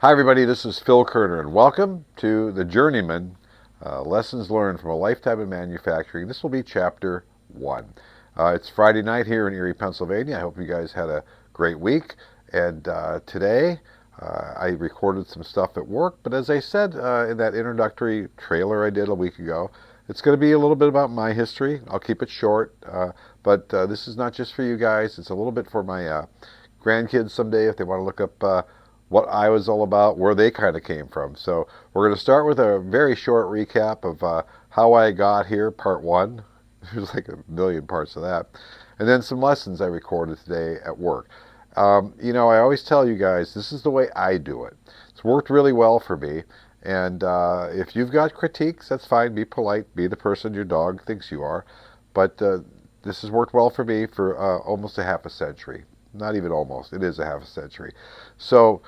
Hi, everybody. This is Phil Kerner, and welcome to the Journeyman Lessons Learned from a Lifetime in Manufacturing. This will be Chapter 1. It's Friday night here in Erie, Pennsylvania. I hope you guys had a great week. And today I recorded some stuff at work, but as I said in that introductory trailer I did a week ago, it's going to be a little bit about my history. I'll keep it short, but this is not just for you guys. It's a little bit for my grandkids someday if they want to look up what I was all about, where they kind of came from. So we're going to start with a very short recap of how I got here, part one. There's like a million parts of that. And then some lessons I recorded today at work. I always tell you guys, this is the way I do it. It's worked really well for me. And if you've got critiques, that's fine. Be polite. Be the person your dog thinks you are. But this has worked well for me for almost a half a century. Not even almost. It is a half a century. So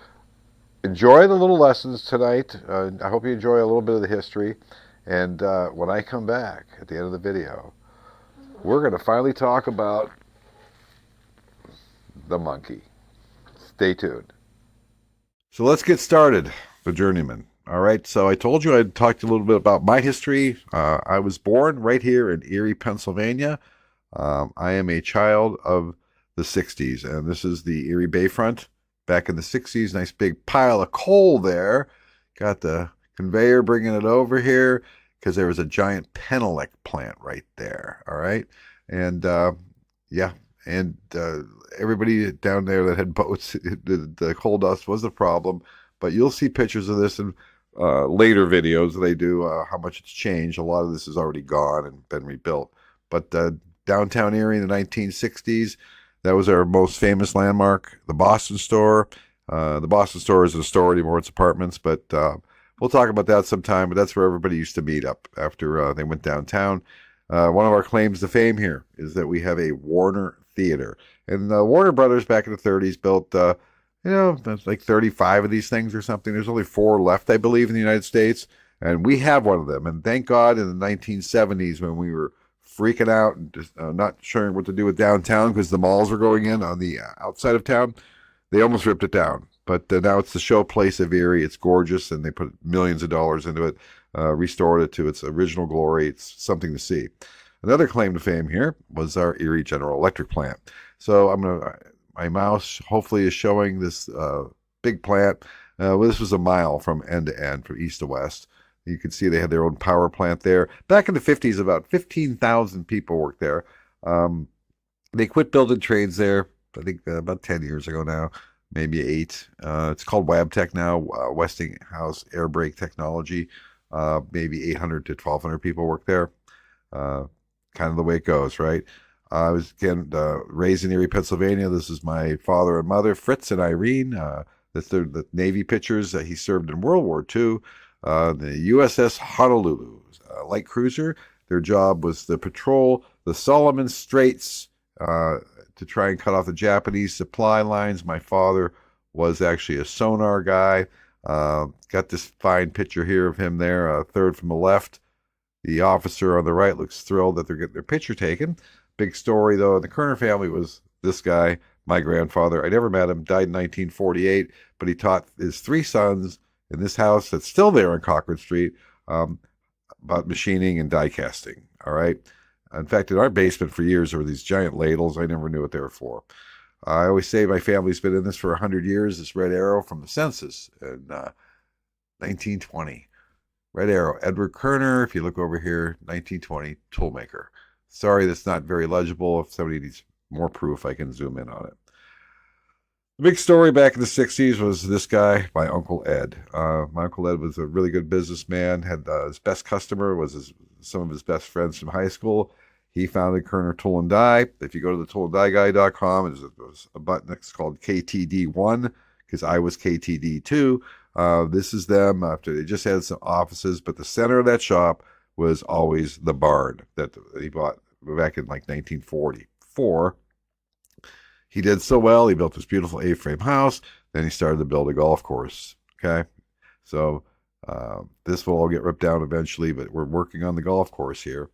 enjoy the little lessons tonight. I hope you enjoy a little bit of the history. And when I come back at the end of the video, we're going to finally talk about the monkey. Stay tuned. So let's get started. The Journeyman. All right. So I told you I'd talk to you a little bit about my history. I was born right here in Erie, Pennsylvania. I am a child of the 60s, and this is the Erie Bayfront. Back in the 60s, nice big pile of coal there. Got the conveyor bringing it over here because there was a giant Penelec plant right there. All right. And yeah, and everybody down there that had boats, the coal dust was a problem. But you'll see pictures of this in later videos that I do, how much it's changed. A lot of this is already gone and been rebuilt. But downtown Erie in the 1960s, that was our most famous landmark, the Boston Store. The Boston Store isn't a store anymore, it's apartments, but we'll talk about that sometime. But that's where everybody used to meet up after they went downtown. One of our claims to fame here is that we have a Warner Theater. And Warner Brothers back in the 30s built, that's like 35 of these things or something. There's only 4 left, I believe, in the United States. And we have one of them. And thank God in the 1970s when we were freaking out and just not sure what to do with downtown because the malls were going in on the outside of town. They almost ripped it down. But now it's the showplace of Erie. It's gorgeous, and they put millions of dollars into it, restored it to its original glory. It's something to see. Another claim to fame here was our Erie General Electric plant. So my mouse hopefully is showing this big plant. This was a mile from end to end, from east to west. You can see they had their own power plant there. Back in the 50s, about 15,000 people worked there. They quit building trains there, I think about 10 years ago now, maybe 8. It's called Wabtec now, Westinghouse Air Brake Technology. Maybe 800 to 1,200 people work there. Kind of the way it goes, right? I was, again, raised in Erie, Pennsylvania. This is my father and mother, Fritz and Irene. That's the Navy pictures. He served in World War II. The USS Honolulu, light cruiser. Their job was to patrol the Solomon Straits to try and cut off the Japanese supply lines. My father was actually a sonar guy. Got this fine picture here of him there, third from the left. The officer on the right looks thrilled that they're getting their picture taken. Big story, though, in the Kerner family was this guy, my grandfather. I never met him, died in 1948, but he taught his 3 sons in this house that's still there on Cochrane Street, about machining and die casting. All right. In fact, in our basement for years there were these giant ladles. I never knew what they were for. I always say my family's been in this for 100 years. This red arrow from the census in 1920. Red arrow, Edward Kerner. If you look over here, 1920, toolmaker. Sorry, that's not very legible. If somebody needs more proof, I can zoom in on it. The big story back in the 60s was this guy, my Uncle Ed. My Uncle Ed was a really good businessman, had his best customer was some of his best friends from high school. He founded Kerner Tool and Die. If you go to the toolandieguy.com, there's a button that's called KTD1, because I was KTD2. This is them after they just had some offices, but the center of that shop was always the barn that he bought back in like 1944. He did so well, he built this beautiful A-frame house. Then he started to build a golf course. Okay, so this will all get ripped down eventually, but we're working on the golf course here.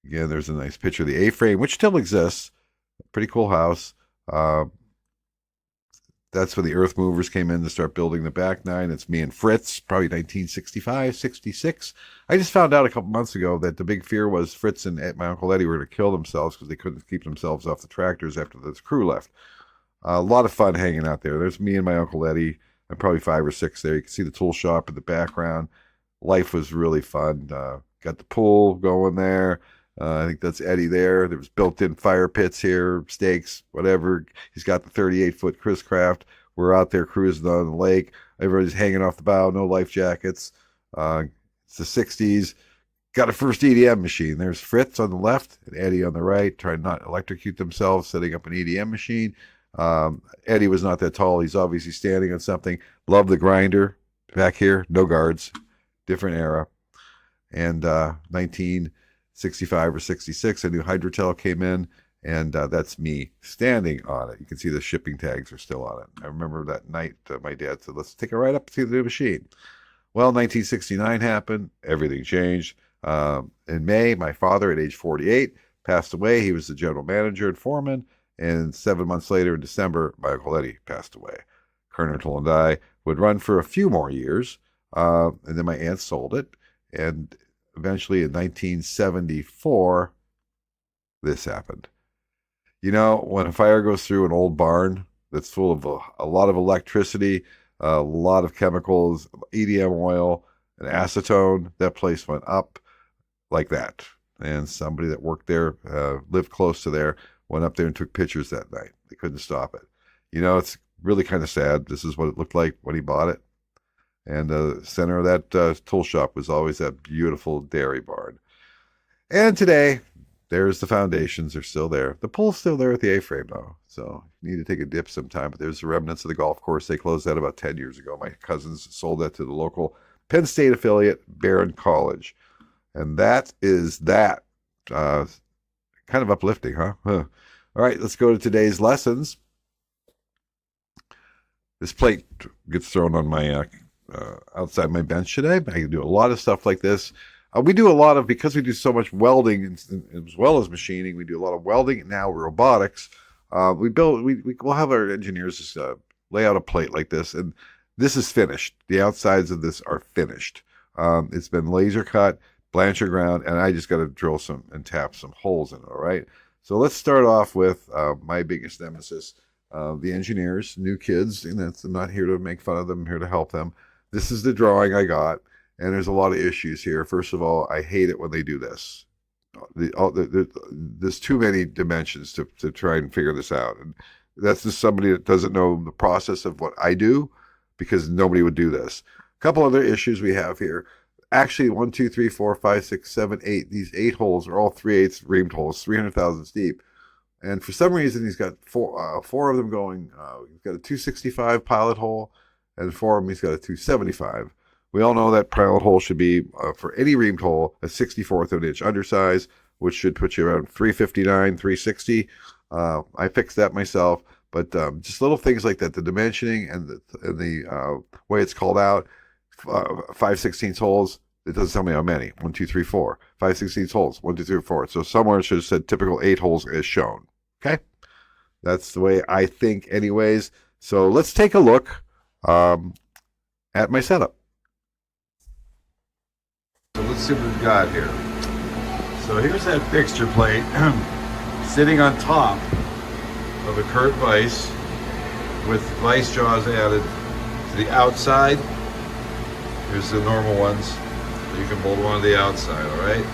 Again, there's a nice picture of the A-frame, which still exists. Pretty cool house. That's when the earth movers came in to start building the back nine. It's me and Fritz, probably 1965, 66. I just found out a couple months ago that the big fear was Fritz and my Uncle Eddie were going to kill themselves because they couldn't keep themselves off the tractors after this crew left. A lot of fun hanging out there. There's me and my Uncle Eddie. I'm probably 5 or 6 there. You can see the tool shop in the background. Life was really fun. Got the pool going there. I think that's Eddie there. There was built-in fire pits here, steaks, whatever. He's got the 38-foot Chris Craft. We're out there cruising on the lake. Everybody's hanging off the bow, no life jackets. It's the 60s. Got a first EDM machine. There's Fritz on the left and Eddie on the right, trying not to electrocute themselves, setting up an EDM machine. Eddie was not that tall. He's obviously standing on something. Love the grinder back here. No guards. Different era. And 1965 or 66, a new Hydrotel came in, and that's me standing on it. You can see the shipping tags are still on it. I remember that night my dad said, let's take a ride up to the new machine. Well, 1969 happened. Everything changed. In May, my father, at age 48, passed away. He was the general manager and foreman. And 7 months later, in December, my Uncle Eddie passed away. Colonel and I would run for a few more years, and then my aunt sold it. And eventually, in 1974, this happened. You know, when a fire goes through an old barn that's full of a lot of electricity, a lot of chemicals, EDM oil, and acetone, that place went up like that. And somebody that worked there, lived close to there, went up there and took pictures that night. They couldn't stop it. You know, it's really kind of sad. This is what it looked like when he bought it. And the center of that tool shop was always that beautiful dairy barn. And today, there's the foundations. They're still there. The pole's still there at the A-frame, though. So you need to take a dip sometime. But there's the remnants of the golf course. They closed that about 10 years ago. My cousins sold that to the local Penn State affiliate, Barron College. And that is that. Kind of uplifting, huh? All right, let's go to today's lessons. This plate gets thrown on my outside my bench today. I can do a lot of stuff like this. We do a lot of, because we do so much welding as well as machining, we do a lot of welding, now robotics. We'll have our engineers just lay out a plate like this, and this is finished. The outsides of this are finished. It's been laser cut, Blanchard ground, and I just got to drill some and tap some holes in it, all right? So let's start off with my biggest nemesis, the engineers, new kids, and I'm not here to make fun of them, I'm here to help them. This is the drawing I got, and there's a lot of issues here. First of all, I hate it when they do this. There's too many dimensions to try and figure this out. And that's just somebody that doesn't know the process of what I do, because nobody would do this. A couple other issues we have here. Actually, 1, 2, 3, 4, 5, 6, 7, 8. These 8 holes are all 3/8 reamed holes, 300 thousandths deep. And for some reason, he's got four of them going. He's got a 265 pilot hole, and 4 of them he's got a 275. We all know that pilot hole should be, for any reamed hole, a 64th of an inch undersize, which should put you around 359, 360. I fixed that myself, but just little things like that, the dimensioning and the way it's called out, 5/16 holes. It doesn't tell me how many. 1, 2, 3, 4. 5/16 holes. 1, 2, 3, 4. So somewhere it should have said typical 8 holes as shown. Okay, that's the way I think, anyways. So let's take a look at my setup. So let's see what we've got here. So here's that fixture plate sitting on top of a Kurt vise with vise jaws added to the outside. Here's the normal ones. You can bolt one to the outside, all right?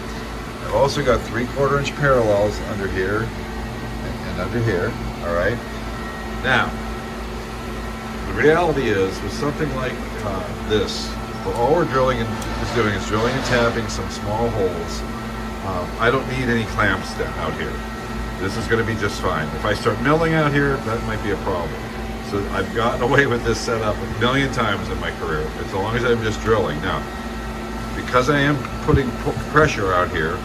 I've also got 3/4 inch parallels under here and under here, all right? Now, the reality is, with something like this, well, all we're doing is drilling and tapping some small holes. I don't need any clamps out here. This is going to be just fine. If I start milling out here, that might be a problem. So I've gotten away with this setup a million times in my career, as long as I'm just drilling. Now, because I am putting pressure out here,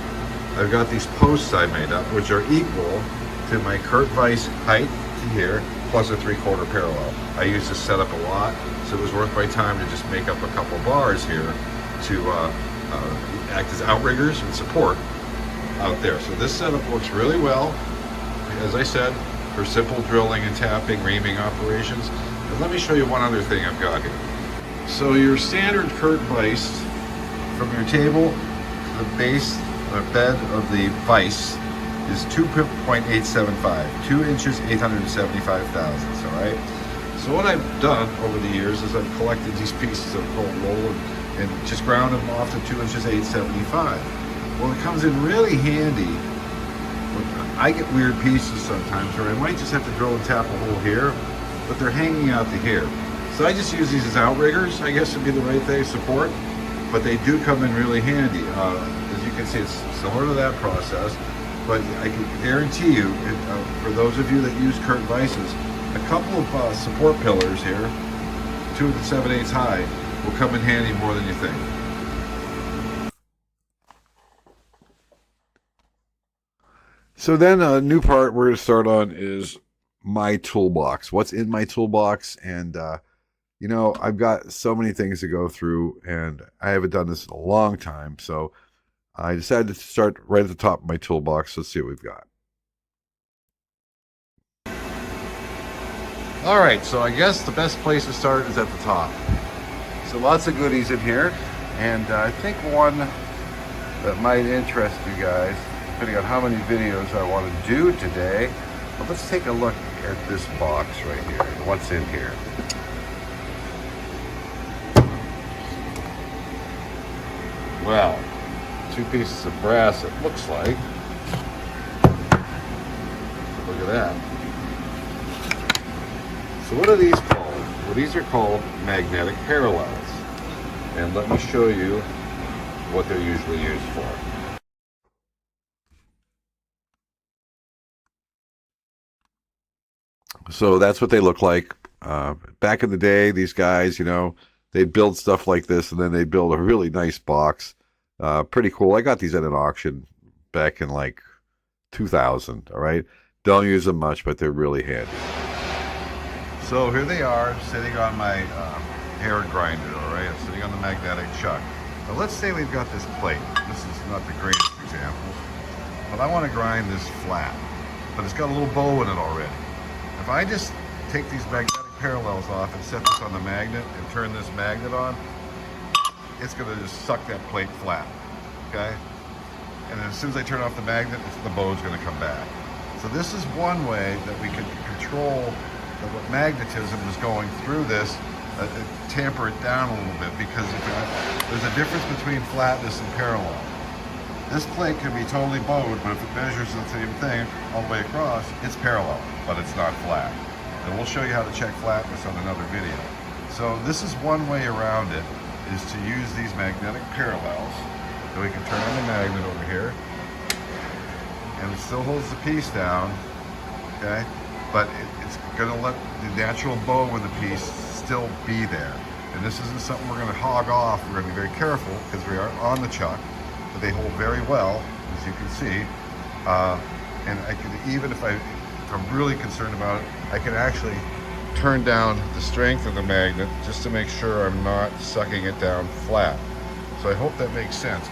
I've got these posts I made up, which are equal to my Kurt vise height to here, plus a 3/4 parallel. I use this setup a lot, so it was worth my time to just make up a couple bars here to act as outriggers and support out there. So this setup works really well, as I said, for simple drilling and tapping, reaming operations. But let me show you one other thing I've got here. So your standard Kurt vise, from your table to the base or bed of the vise, is 2.875, 2 inches, 875 thousandths, all right? So what I've done over the years is I've collected these pieces of cold roll and just ground them off to 2 inches, 875. Well, it comes in really handy. I get weird pieces sometimes where I might just have to drill and tap a hole here, but they're hanging out to here. So I just use these as outriggers, I guess would be the right thing, support, but they do come in really handy. As you can see, it's similar to that process, but I can guarantee you, for those of you that use Kurt vices, a couple of support pillars here, 2 7/8 high, will come in handy more than you think. So then a new part we're going to start on is my toolbox. What's in my toolbox? And, you know, I've got so many things to go through, and I haven't done this in a long time. So I decided to start right at the top of my toolbox. Let's see what we've got. All right, so I guess the best place to start is at the top. So lots of goodies in here, and I think one that might interest you guys, depending on how many videos I want to do today. But let's take a look at this box right here, what's in here. Well, 2 pieces of brass, it looks like. Look at that. So what are these called? Well, these are called magnetic parallels. And let me show you what they're usually used for. So that's what they look like. Back in the day, these guys, you know, they'd build stuff like this, and then they'd build a really nice box. Pretty cool. I got these at an auction back in like 2000, all right? Don't use them much, but they're really handy. So here they are, sitting on my hair grinder, all right? I'm sitting on the magnetic chuck. Now let's say we've got this plate. This is not the greatest example, but I want to grind this flat. But it's got a little bow in it already. If I just take these magnetic parallels off and set this on the magnet and turn this magnet on, it's going to just suck that plate flat, okay? And then as soon as I turn off the magnet, the bow's going to come back. So this is one way that we can control what magnetism is going through this, tamper it down a little bit, because there's a difference between flatness and parallel. This plate can be totally bowed, but if it measures the same thing all the way across, it's parallel, but it's not flat. And we'll show you how to check flatness on another video. So this is one way around it, is to use these magnetic parallels. So we can turn on the magnet over here, and it still holds the piece down, okay? But it's gonna let the natural bow in the piece still be there. And this isn't something we're gonna hog off. We're gonna be very careful, because we are on the chuck. But they hold very well, as you can see. And I can, even if I'm really concerned about it, I can actually turn down the strength of the magnet just to make sure I'm not sucking it down flat. So I hope that makes sense.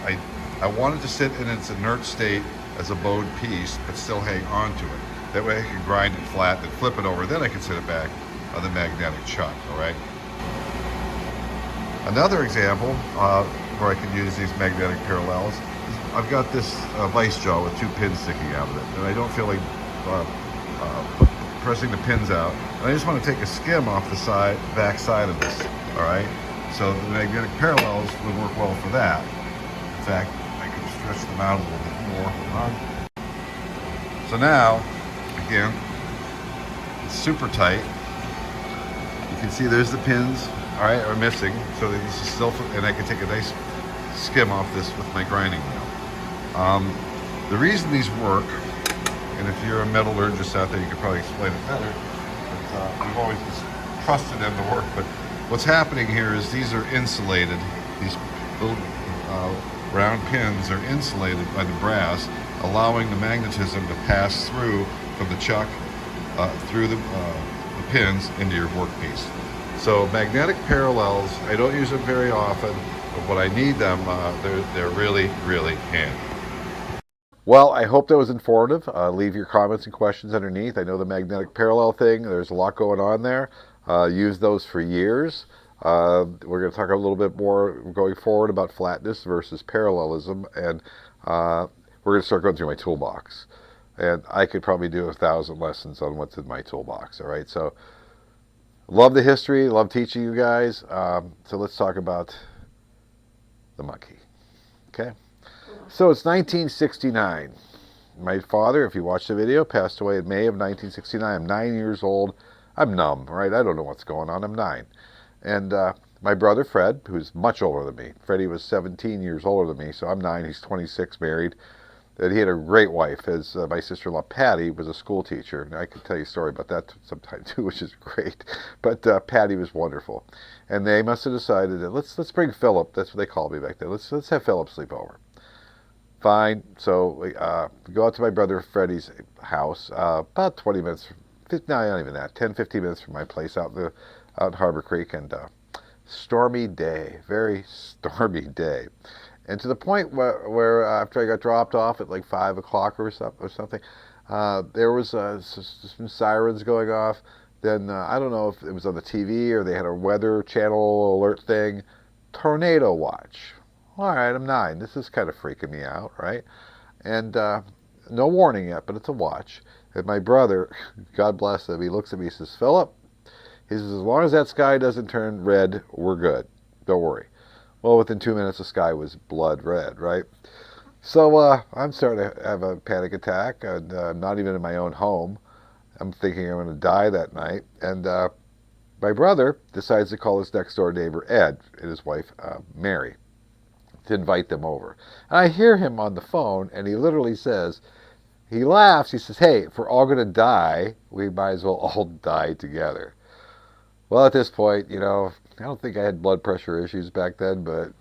I want it to sit in its inert state as a bowed piece, but still hang on to it. That way I can grind it flat, then flip it over, then I can set it back on the magnetic chuck, all right? Another example where I can use these magnetic parallels is I've got this vice jaw with 2 pins sticking out of it, and I don't feel like pressing the pins out. And I just want to take a skim off the back side of this, all right? So the magnetic parallels would work well for that. In fact, I could stretch them out a little bit more. So now, again, it's super tight. You can see there's the pins, all right, are missing. So this is still, and I can take a nice skim off this with my grinding wheel. The reason these work, and if you're a metallurgist out there, you could probably explain it better, but we've always just trusted them to work. But what's happening here is these are insulated. These little round pins are insulated by the brass, allowing the magnetism to pass through from the chuck through the pins into your workpiece. So magnetic parallels, I don't use them very often, but when I need them, they're really, really handy. Well, I hope that was informative. Leave your comments and questions underneath. I know the magnetic parallel thing, there's a lot going on there. Used those for years. We're going to talk a little bit more going forward about flatness versus parallelism, and we're going to start going through my toolbox. And I could probably do 1,000 lessons on what's in my toolbox. All right, so love the history, love teaching you guys. So let's talk about the monkey. Okay, so it's 1969. My father, if you watch the video, passed away in May of 1969. I'm 9 years old. I'm numb, right? I don't know what's going on. I'm 9. And my brother Fred, who's much older than me, Freddie was 17 years older than me, so I'm 9, he's 26, married. And he had a great wife. His my sister-in-law Patty was a school teacher. And I could tell you a story about that sometime too, which is great. But Patty was wonderful, and they must have decided that let's bring Philip. That's what they called me back then. Let's have Philip sleep over. Fine. So we go out to my brother Freddie's house, about 20 minutes. No, not even that. 10, 15 minutes from my place out in Harbor Creek, and stormy day, very stormy day. And to the point where after I got dropped off at like 5 o'clock or something, there was some sirens going off. Then I don't know if it was on the TV or they had a weather channel alert thing. Tornado watch. All right, I'm 9. This is kind of freaking me out, right? And no warning yet, but it's a watch. And my brother, God bless him, he looks at me and says, Philip, he says, as long as that sky doesn't turn red, we're good. Don't worry. Well, within 2 minutes, the sky was blood red, right? So I'm starting to have a panic attack, and I'm not even in my own home. I'm thinking I'm going to die that night. And my brother decides to call his next-door neighbor, Ed, and his wife, Mary, to invite them over. And I hear him on the phone, and he literally says, he laughs, he says, hey, if we're all going to die, we might as well all die together. Well, at this point, you know, I don't think I had blood pressure issues back then, but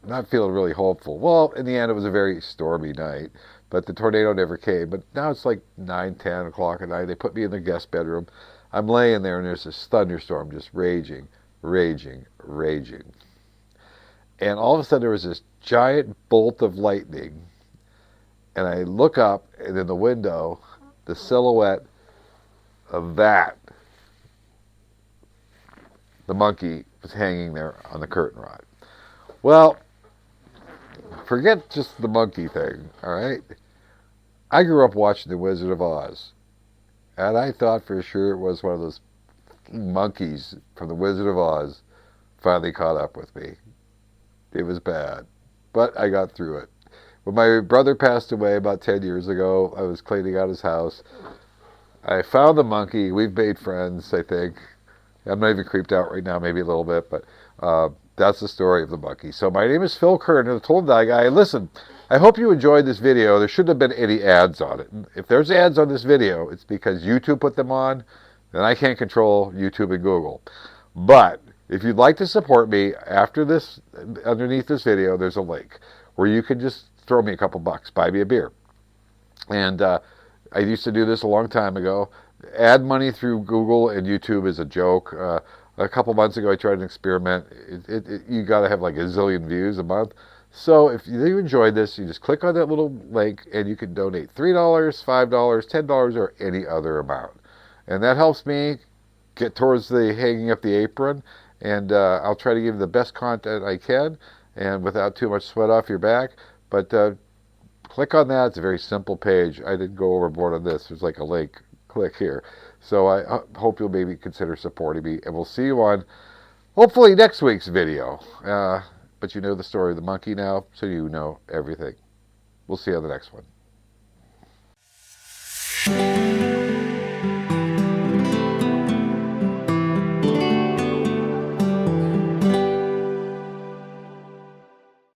I'm not feeling really hopeful. Well, in the end, it was a very stormy night, but the tornado never came. But now it's like 9, 10 o'clock at night. They put me in the guest bedroom. I'm laying there, and there's this thunderstorm just raging, raging, raging. And all of a sudden, there was this giant bolt of lightning. And I look up, and in the window, the silhouette of the monkey was hanging there on the curtain rod. Well, forget just the monkey thing, all right? I grew up watching The Wizard of Oz, and I thought for sure it was one of those monkeys from The Wizard of Oz finally caught up with me. It was bad, but I got through it. When my brother passed away about 10 years ago, I was cleaning out his house. I found the monkey. We've made friends, I think. I'm not even creeped out right now, maybe a little bit, but that's the story of the monkey. So my name is Phil Kern, and I told that guy, listen, I hope you enjoyed this video. There shouldn't have been any ads on it. If there's ads on this video, it's because YouTube put them on, and I can't control YouTube and Google. But if you'd like to support me after this, underneath this video, there's a link where you can just throw me a couple bucks, buy me a beer. And I used to do this a long time ago. Ad money through Google and YouTube is a joke. A couple months ago, I tried an experiment. You got to have like a zillion views a month. So if you enjoyed this, you just click on that little link, and you can donate $3, $5, $10, or any other amount. And that helps me get towards the hanging up the apron, and I'll try to give you the best content I can, and without too much sweat off your back. But click on that. It's a very simple page. I didn't go overboard on this. There's like a link. Click here. So I hope you'll maybe consider supporting me, and we'll see you on hopefully next week's video. But you know the story of the monkey now, so you know everything. We'll see you on the next one.